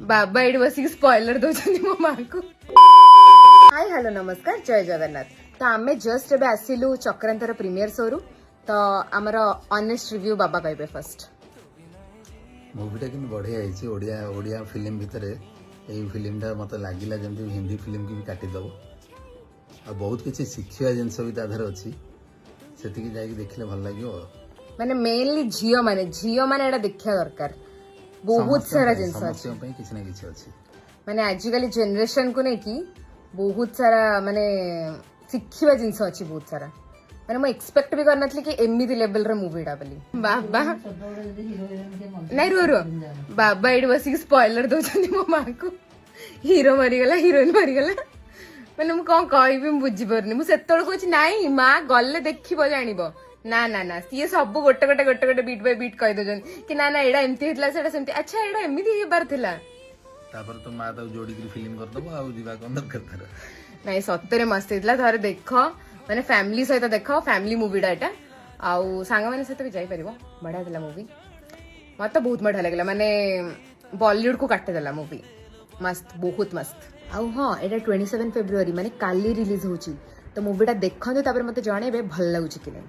बाबा AD बसिक spoiler दौरान मो माँ को हाय हेलो नमस्कार जय जगन्नाथ। तो आम जस्ट एबे आसिलु चक्रांतर प्रीमियर शो रु तो आमर ऑनेस्ट रिव्यू बाबा कहबे फर्स्ट। मुवीटा कि बढ़िया है ओडिया ओडिया फिल्म भितर यही फिल्मटा मत लगिला जमी हिंदी फिल्म की भी काटिदेव आ बहुत किसी शिक्षा जिनस भी ताधर अच्छी से देखले भल लगे माने मेनली झियो माने एटा देखिया दरकार बहुत सारा जिनस अछि किसी ना किसी अच्छी माने आजिकली जनरेशन को नहीं कि बहुत सारा माने शिखिबा जिनस अछि बहुत सारा माने मैं एक्सपेक्ट भी करनथली कि एमिति लेवल रे मूवीटा बोली बाबा नहीं रो बाबा एडी बसिक स्पॉइलर दौरान मो माँ को हीरो मरीगला हीरोइन मरीगला माने मु कौन कहबी मु बुझी परनी मु सेतळ कोछि नाही माँ गल्ले देखिबो जानिबो ना ना ना सी सब गोटे गोटे बीट बाय बीट कहि दजन कि ना ना एडा एमती हेतला सेडा सेमती अच्छा एडा एमिति हेबार थिला तापर तो माँ तो जोड़ी की फिल्म कर दबो आ जीवा कोन दरकार थारा नहीं सत्तरे मस्त हेतला थरे देखो माने फैमिली सहित देखो फैमिली मूवीटा एटा आउ सांग माने सहित भी जाई परिबो बढ़िया थिला मूवी मत बहुत बढ़िया लागला माने बॉलीवुड को काटे देला मूवी मस्त बहुत मस्त आउ हाँ एटा 27 फेब्रुआरी माने काली रिलीज होची तो मूवीटा देखंतु तापर मते जणेबे भल लागुची कि नहीं।